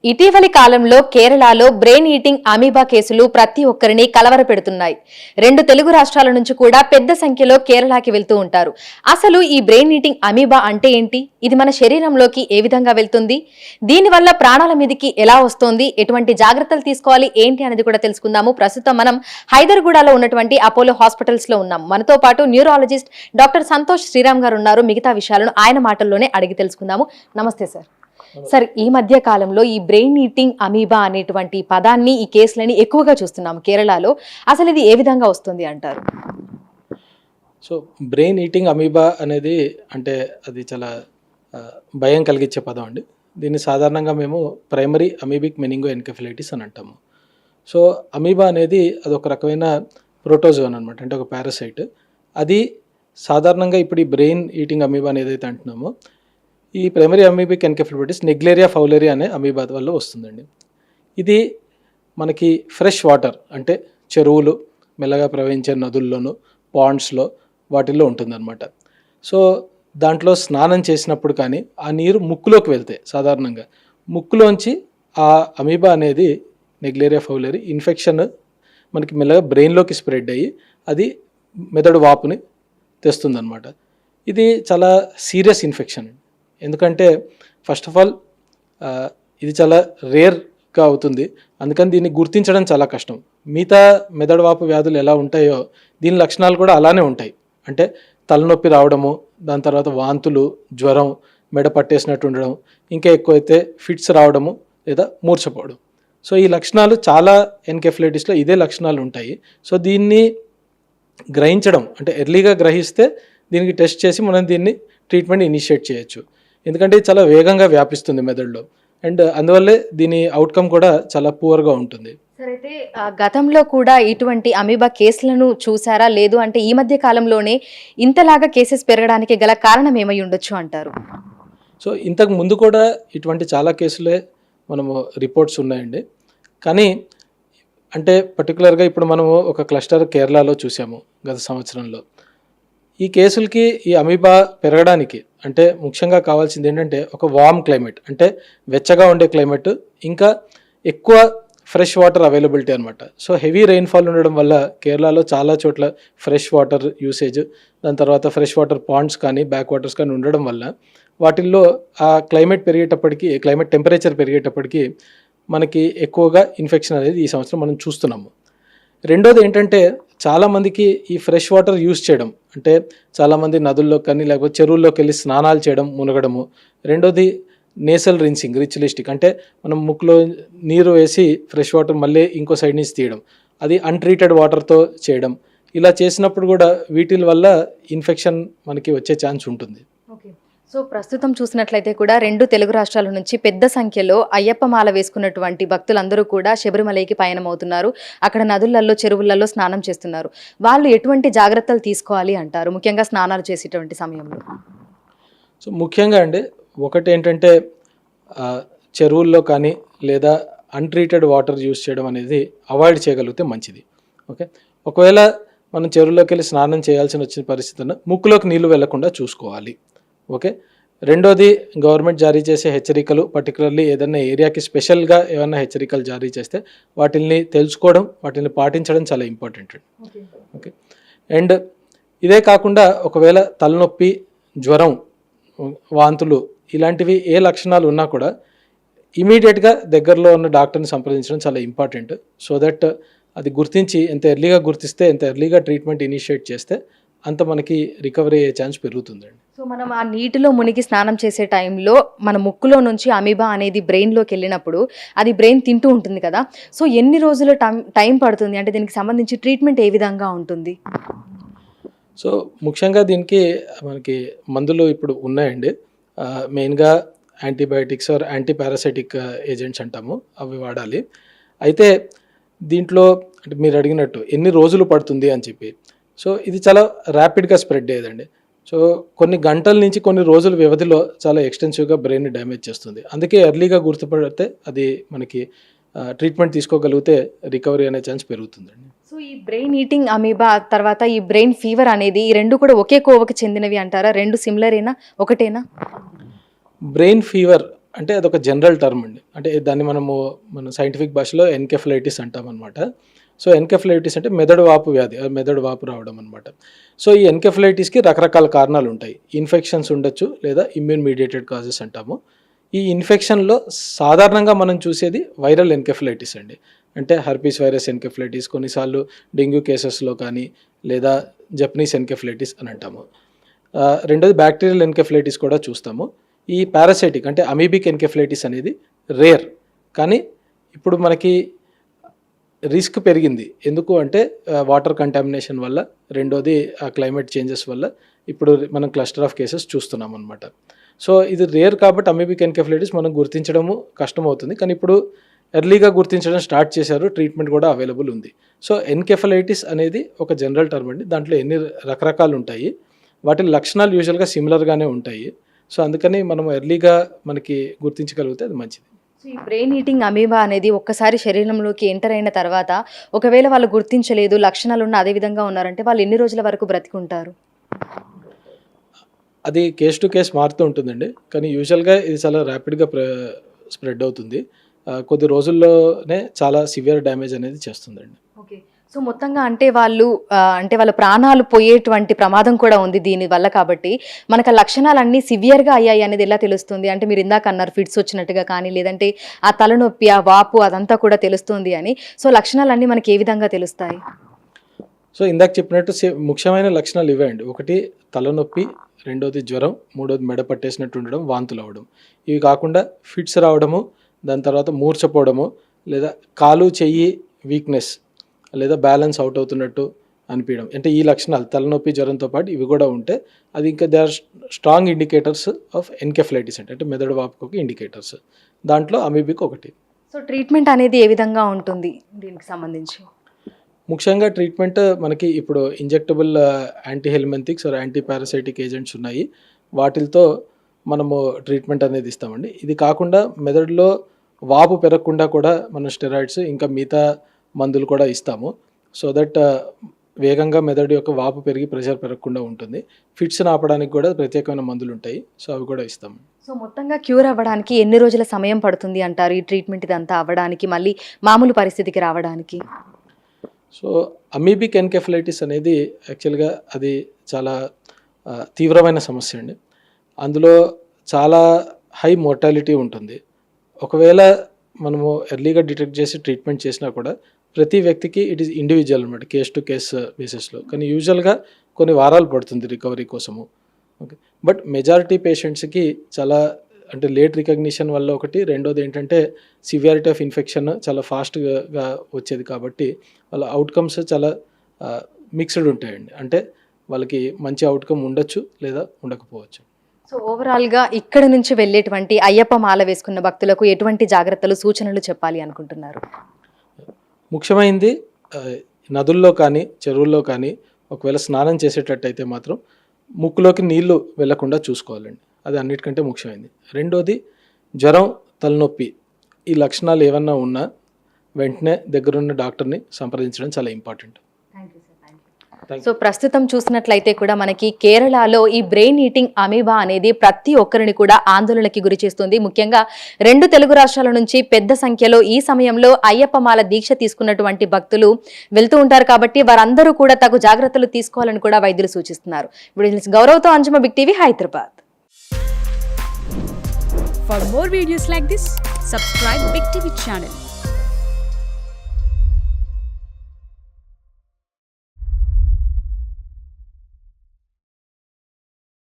ఇటీవలి కాలంలో కేరళలో బ్రెయిన్ ఈటింగ్ అమీబా కేసులు ప్రతి ఒక్కరిని కలవరపెడుతున్నాయి. 2 తెలుగు రాష్ట్రాల నుంచి కూడా పెద్ద సంఖ్యలో కేరళకి వెళ్తూ ఉంటారు. అసలు ఈ బ్రెయిన్ ఈటింగ్ అమీబా అంటే ఏంటి? ఇది మన శరీరంలోకి ఏ విధంగా వెళ్తుంది? దీనివల్ల ప్రాణాల మీదకి ఎలా వస్తుంది? ఎటువంటి జాగ్రత్తలు తీసుకోవాలి ఏంటి అనేది కూడా తెలుసుకుందాము. ప్రస్తుతం మనం హైదర్గూడలో ఉన్నటువంటి అపోలో హాస్పిటల్స్ లో ఉన్నాం. మనతో పాటు న్యూరాలజిస్ట్ డాక్టర్ సంతోష్ శ్రీరామ్ గారు ఉన్నారు. మిగతా విషయాలను ఆయన మాటల్లోనే అడిగి తెలుసుకుందాము. నమస్తే సార్. సార్, ఈ మధ్య కాలంలో ఈ బ్రెయిన్ ఈటింగ్ అమీబా అనేటువంటి పదాన్ని, ఈ కేసులని ఎక్కువగా చూస్తున్నాము కేరళలో. అసలు ఇది ఏ విధంగా వస్తుంది అంటారు? సో బ్రెయిన్ ఈటింగ్ అమీబా అనేది అంటే అది చాలా భయం కలిగించే పదం అండి. దీన్ని సాధారణంగా మేము ప్రైమరీ అమీబిక్ మెనింగో ఎన్కెఫలైటిస్ అని అంటాము. సో అమీబా అనేది అదొక రకమైన ప్రోటోజోన్ అనమాట, అంటే ఒక పారాసైట్. అది సాధారణంగా ఇప్పుడు ఈ బ్రెయిన్ ఈటింగ్ అమీబా అని ఏదైతే అంటున్నామో, ఈ primary amoebic encephalitis Naegleria fowleria అనే అమీబా వల్ల వస్తుందండి. ఇది మనకి ఫ్రెష్ వాటర్, అంటే చెరువులు, మెల్లగా ప్రవహించే నదుల్లోనూ, పాండ్స్లో, వాటిల్లో ఉంటుందన్నమాట. సో దాంట్లో స్నానం చేసినప్పుడు కానీ ఆ నీరు ముక్కులోకి వెళ్తే, సాధారణంగా ముక్కులోంచి ఆ అమీబా అనేది నెగ్లేరియా ఫౌలేరి ఇన్ఫెక్షన్ మనకి మెల్లగా బ్రెయిన్లోకి స్ప్రెడ్ అయ్యి అది మెదడు వాపుని తెస్తుందన్నమాట. ఇది చాలా సీరియస్ ఇన్ఫెక్షన్. ఎందుకంటే ఫస్ట్ ఆఫ్ ఆల్ ఇది చాలా రేర్గా అవుతుంది, అందుకని దీన్ని గుర్తించడం చాలా కష్టం. మిగతా మెదడువాపు వ్యాధులు ఎలా ఉంటాయో దీని లక్షణాలు కూడా అలానే ఉంటాయి. అంటే తలనొప్పి రావడము, దాని తర్వాత వాంతులు, జ్వరం, మెడ పట్టేసినట్టు ఉండడం, ఇంకా ఎక్కువైతే ఫిట్స్ రావడము లేదా మూర్ఛపోవడం. సో ఈ లక్షణాలు చాలా ఎన్కెఫలైటిస్లో ఇదే లక్షణాలు ఉంటాయి. సో దీన్ని గ్రహించడం, అంటే ఎర్లీగా గ్రహిస్తే దీనికి టెస్ట్ చేసి మనం దీన్ని ట్రీట్మెంట్ ఇనిషియేట్ చేయొచ్చు. ఎందుకంటే ఇది చాలా వేగంగా వ్యాపిస్తుంది మెదడులో, అండ్ అందువల్లే దీని అవుట్కమ్ కూడా చాలా పూర్గా ఉంటుంది. సరే, అయితే గతంలో కూడా ఇటువంటి అమీబా కేసులను చూసారా? లేదు అంటే ఈ మధ్య కాలంలోనే ఇంతలాగా కేసెస్ పెరగడానికి గల కారణం ఏమై ఉండొచ్చు అంటారు? సో ఇంతకు ముందు కూడా ఇటువంటి చాలా కేసులే మనము రిపోర్ట్స్ ఉన్నాయండి. కానీ అంటే పర్టికులర్గా ఇప్పుడు మనము ఒక క్లస్టర్ కేరళలో చూసాము గత సంవత్సరంలో. ఈ కేసులకి ఈ అమీబా పెరగడానికి అంటే ముఖ్యంగా కావాల్సింది ఏంటంటే ఒక వార్మ్ క్లైమేట్, అంటే వెచ్చగా ఉండే క్లైమేట్, ఇంకా ఎక్కువ ఫ్రెష్ వాటర్ అవైలబిలిటీ అనమాట. సో హెవీ రెయిన్ఫాల్ ఉండడం వల్ల కేరళలో చాలా చోట్ల ఫ్రెష్ వాటర్ యూసేజ్, దాని తర్వాత ఫ్రెష్ వాటర్ పాండ్స్ కానీ బ్యాక్ వాటర్స్ కానీ ఉండడం వల్ల వాటిల్లో ఆ క్లైమేట్ టెంపరేచర్ పెరిగేటప్పటికి మనకి ఎక్కువగా ఇన్ఫెక్షన్ అనేది ఈ సంవత్సరం మనం చూస్తున్నాము. రెండోది ఏంటంటే చాలామందికి ఈ ఫ్రెష్ వాటర్ యూస్ చేయడం, అంటే చాలామంది నదుల్లో కానీ లేకపోతే చెరువుల్లోకి వెళ్ళి స్నానాలు చేయడం, మునగడము. రెండోది నేసల్ రిన్సింగ్, రిచువలిస్టిక్, అంటే మనం ముక్కులో నీరు వేసి ఫ్రెష్ వాటర్ మళ్ళీ ఇంకో సైడ్ నుంచి తీయడం, అది అన్ట్రీటెడ్ వాటర్తో చేయడం. ఇలా చేసినప్పుడు కూడా వీటి వల్ల ఇన్ఫెక్షన్ మనకి వచ్చే ఛాన్స్ ఉంటుంది. ఓకే. సో ప్రస్తుతం చూసినట్లయితే కూడా 2 తెలుగు రాష్ట్రాల నుంచి పెద్ద సంఖ్యలో అయ్యప్ప మాల వేసుకున్నటువంటి భక్తులందరూ కూడా శబరిమలైకి పయనమవుతున్నారు. అక్కడ నదులలో, చెరువులలో స్నానం చేస్తున్నారు. వాళ్ళు ఎటువంటి జాగ్రత్తలు తీసుకోవాలి అంటారు, ముఖ్యంగా స్నానాలు చేసేటువంటి సమయంలో? సో ముఖ్యంగా అండి, ఒకటి ఏంటంటే చెరువుల్లో కానీ లేదా అన్ట్రీటెడ్ వాటర్ యూస్ చేయడం అనేది అవాయిడ్ చేయగలిగితే మంచిది. ఓకే, ఒకవేళ మనం చెరువులోకి వెళ్ళి స్నానం చేయాల్సిన వచ్చిన పరిస్థితుల్లో ముక్కులోకి నీళ్లు వెళ్లకుండా చూసుకోవాలి. ఓకే, రెండోది గవర్నమెంట్ జారీ చేసే హెచ్చరికలు, పర్టికులర్లీ ఏదైనా ఏరియాకి స్పెషల్గా ఏమైనా హెచ్చరికలు జారీ చేస్తే వాటిని తెలుసుకోవడం, వాటిని పాటించడం చాలా ఇంపార్టెంట్. ఓకే, అండ్ ఇదే కాకుండా ఒకవేళ తలనొప్పి, జ్వరం, వాంతులు ఇలాంటివి ఏ లక్షణాలు ఉన్నా కూడా ఇమీడియట్గా దగ్గరలో ఉన్న డాక్టర్ని సంప్రదించడం చాలా ఇంపార్టెంట్. సో దట్ అది గుర్తించి ఎంత ఎర్లీగా గుర్తిస్తే, ఎంత ఎర్లీగా ట్రీట్మెంట్ ఇనిషియేట్ చేస్తే అంత మనకి రికవరీ అయ్యే ఛాన్స్ పెరుగుతుందండి. సో మనం ఆ నీటిలో మునిగి స్నానం చేసే టైంలో మన ముక్కులో నుంచి అమీబా అనేది బ్రెయిన్లోకి వెళ్ళినప్పుడు అది బ్రెయిన్ తింటూ ఉంటుంది కదా. సో ఎన్ని రోజులు టైం పడుతుంది? అంటే దీనికి సంబంధించి ట్రీట్మెంట్ ఏ విధంగా ఉంటుంది? సో ముఖ్యంగా దీనికి మనకి మందులు ఇప్పుడు ఉన్నాయండి. మెయిన్గా antibiotics or anti parasitic agents అంటాము, అవి వాడాలి. అయితే దీంట్లో అంటే మీరు అడిగినట్టు ఎన్ని రోజులు పడుతుంది అని చెప్పి, సో ఇది చాలా ర్యాపిడ్గా స్ప్రెడ్ అయ్యేదండి. సో కొన్ని గంటల నుంచి కొన్ని రోజుల వ్యవధిలో చాలా ఎక్స్టెన్సివ్గా బ్రెయిన్ డ్యామేజ్ చేస్తుంది. అందుకే ఎర్లీగా గుర్తుపడితే అది మనకి ట్రీట్మెంట్ తీసుకోగలిగితే రికవరీ అనే ఛాన్స్ పెరుగుతుందండి. సో ఈ బ్రెయిన్ ఈటింగ్ అమీబా తర్వాత ఈ బ్రెయిన్ ఫీవర్ అనేది ఈ 2 కూడా ఒకే కోవకి చెందినవి అంటారా? 2 సిమిలరేనా, ఒకటేనా? బ్రెయిన్ ఫీవర్ అంటే అదొక జనరల్ టర్మ్ అండి. అంటే దాన్ని మన సైంటిఫిక్ భాషలో ఎన్కెఫలైటిస్ అంటాం అనమాట. సో ఎన్కెఫలైటిస్ అంటే మెదడు వాపు వ్యాధి, మెదడు వాపు రావడం అనమాట. సో ఈ ఎన్కెఫలైటిస్కి రకరకాల కారణాలు ఉంటాయి. ఇన్ఫెక్షన్స్ ఉండొచ్చు, లేదా ఇమ్యూన్ మీడియేటెడ్ కాజెస్ అంటాము. ఈ ఇన్ఫెక్షన్లో సాధారణంగా మనం చూసేది వైరల్ ఎన్కెఫలైటిస్ అండి. అంటే హర్పీస్ వైరస్ ఎన్కెఫలైటిస్, కొన్నిసార్లు డెంగ్యూ కేసెస్లో కానీ, లేదా జపనీస్ ఎన్కెఫలైటిస్ అని అంటాము. రెండోది బ్యాక్టీరియల్ ఎన్కెఫలైటిస్ కూడా చూస్తాము. ఈ పారాసైటిక్ అంటే అమీబిక్ ఎన్కెఫలైటిస్ అనేది రేర్, కానీ ఇప్పుడు మనకి రిస్క్ పెరిగింది. ఎందుకు అంటే వాటర్ కంటామినేషన్ వల్ల, రెండోది క్లైమేట్ చేంజెస్ వల్ల ఇప్పుడు మనం క్లస్టర్ ఆఫ్ కేసెస్ చూస్తున్నాం అనమాట. సో ఇది రేర్ కాబట్టి అమీబిక్ ఎన్కెఫలైటిస్ మనం గుర్తించడము కష్టం అవుతుంది, కానీ ఇప్పుడు ఎర్లీగా గుర్తించడం స్టార్ట్ చేశారు, ట్రీట్మెంట్ కూడా అవైలబుల్ ఉంది. సో ఎన్కెఫలైటిస్ అనేది ఒక జనరల్ టర్మ్ అండి. దాంట్లో ఎన్ని రకరకాలు ఉంటాయి, వాటి లక్షణాలు యూజువల్గా సిమిలర్గానే ఉంటాయి. సో అందుకని మనం ఎర్లీగా మనకి గుర్తించగలిగితే అది మంచిది. సో ఈ బ్రెయిన్ ఈటింగ్ అమీబా అనేది ఒక్కసారి శరీరంలోకి ఎంటర్ అయిన తర్వాత ఒకవేళ వాళ్ళు గుర్తించలేదు, లక్షణాలు ఉన్న అదే విధంగా ఉన్నారంటే వాళ్ళు ఎన్ని రోజుల వరకు బ్రతికుంటారు? అది కేస్ టు కేస్ మారుతూ ఉంటుందండి, కానీ యూజువల్గా ఇది చాలా ర్యాపిడ్గా స్ప్రెడ్ అవుతుంది. కొద్ది రోజుల్లోనే చాలా సివియర్ డ్యామేజ్ అనేది చేస్తుందండి. ఓకే. సో మొత్తంగా అంటే వాళ్ళ ప్రాణాలు పోయేటువంటి ప్రమాదం కూడా ఉంది దీనివల్ల. కాబట్టి మనకు ఆ లక్షణాలన్నీ సివియర్గా అయ్యాయి అనేది ఎలా తెలుస్తుంది? అంటే మీరు ఇందాక అన్నారు ఫిట్స్ వచ్చినట్టుగా కానీ, లేదంటే ఆ తలనొప్పి, ఆ వాపు అదంతా కూడా తెలుస్తుంది అని. సో లక్షణాలన్నీ మనకి ఏ విధంగా తెలుస్తాయి? సో ఇందాక చెప్పినట్టు ముఖ్యమైన లక్షణాలు ఇవే అండి. ఒకటి తలనొప్పి, రెండోది జ్వరం, మూడోది మెడ పట్టేసినట్టు ఉండడం, వాంతులు అవ్వడం. ఇవి కాకుండా ఫిట్స్ రావడము, దాని తర్వాత మూర్ఛపోవడము, లేదా కాలు చెయ్యి వీక్నెస్, లేదా బ్యాలెన్స్ అవుట్ అవుతున్నట్టు అనిపించడం. అంటే ఈ లక్షణాలు తలనొప్పి, జ్వరంతో పాటు ఇవి కూడా ఉంటే అది ఇంకా they are strong indicators of encephalitis అంటే మెదడు వాపుకి ఇండికేటర్స్. దాంట్లో అమీబిక్ ఒకటి. సో ట్రీట్మెంట్ అనేది ఏ విధంగా ఉంటుంది దీనికి సంబంధించి? ముఖ్యంగా ట్రీట్మెంట్ మనకి ఇప్పుడు injectable antihelminthics or anti parasitic agents ఉన్నాయి. వాటితో మనము ట్రీట్మెంట్ అనేది ఇస్తామండి. ఇది కాకుండా మెదడులో వాపు పెరగకుండా కూడా మనం స్టెరాయిడ్స్ ఇంకా మిగతా మందులు కూడా ఇస్తాము. సో దట్ వేగంగా మెదడు యొక్క వాపు పెరిగి ప్రెషర్ పెరగకుండా ఉంటుంది. ఫిట్స్ని ఆపడానికి కూడా ప్రత్యేకమైన మందులు ఉంటాయి. సో అవి కూడా ఇస్తాము. సో మొత్తంగా క్యూర్ అవ్వడానికి ఎన్ని రోజుల సమయం పడుతుంది అంటారు ఈ ట్రీట్మెంట్ ఇదంతా అవ్వడానికి, మళ్ళీ మామూలు పరిస్థితికి రావడానికి? సో అమీబిక్ ఎన్కెఫలైటిస్ అనేది యాక్చువల్గా అది చాలా తీవ్రమైన సమస్య అండి. అందులో చాలా హై మోర్టాలిటీ ఉంటుంది. ఒకవేళ మనము ఎర్లీగా డిటెక్ట్ చేసి ట్రీట్మెంట్ చేసినా కూడా ప్రతి వ్యక్తికి ఇట్ ఈస్ ఇండివిజువల్ అనమాట, కేస్ టు కేస్ బేసిస్లో. కానీ యూజువల్గా కొన్ని వారాలు పడుతుంది రికవరీ కోసము. ఓకే, బట్ మెజారిటీ పేషెంట్స్కి చాలా అంటే లేట్ రికగ్నిషన్ వల్ల ఒకటి, రెండోది ఏంటంటే సివియారిటీ ఆఫ్ ఇన్ఫెక్షన్ చాలా ఫాస్ట్గా వచ్చేది కాబట్టి వాళ్ళ అవుట్కమ్స్ చాలా మిక్స్డ్ ఉంటాయండి. అంటే వాళ్ళకి మంచి అవుట్కమ్ ఉండొచ్చు లేదా ఉండకపోవచ్చు. సో ఓవరాల్గా ఇక్కడ నుంచి వెళ్ళేటువంటి అయ్యప్ప మాల వేసుకున్న భక్తులకు ఎటువంటి జాగ్రత్తలు, సూచనలు చెప్పాలి అనుకుంటున్నారు? ముఖ్యమైనది నదుల్లో కానీ చెరువుల్లో కానీ ఒకవేళ స్నానం చేసేటట్టయితే మాత్రం ముక్కులోకి నీళ్లు వెళ్లకుండా చూసుకోవాలండి. అది అన్నిటికంటే ముఖ్యమైనది. రెండోది జ్వరం, తలనొప్పి ఈ లక్షణాలు ఏమన్నా ఉన్నా వెంటనే దగ్గరున్న డాక్టర్ని సంప్రదించడం చాలా ఇంపార్టెంట్. సో ప్రస్తుతం చూసినట్లయితే కూడా మనకి కేరళలో ఈ బ్రెయిన్ ఈటింగ్ అమీబా అనేది ప్రతి ఒక్కరిని కూడా ఆందోళనకి గురి చేస్తుంది. ముఖ్యంగా 2 తెలుగు రాష్ట్రాల నుంచి పెద్ద సంఖ్యలో ఈ సమయంలో అయ్యప్ప మాల దీక్ష తీసుకున్నటువంటి భక్తులు వెళ్తూ ఉంటారు. కాబట్టి వారందరూ కూడా తగు జాగ్రత్తలు తీసుకోవాలని కూడా వైద్యులు సూచిస్తున్నారు. గౌరవ్తో Anjuma, big TV, Hyderabad. For more videos like this, subscribe Big TV channel.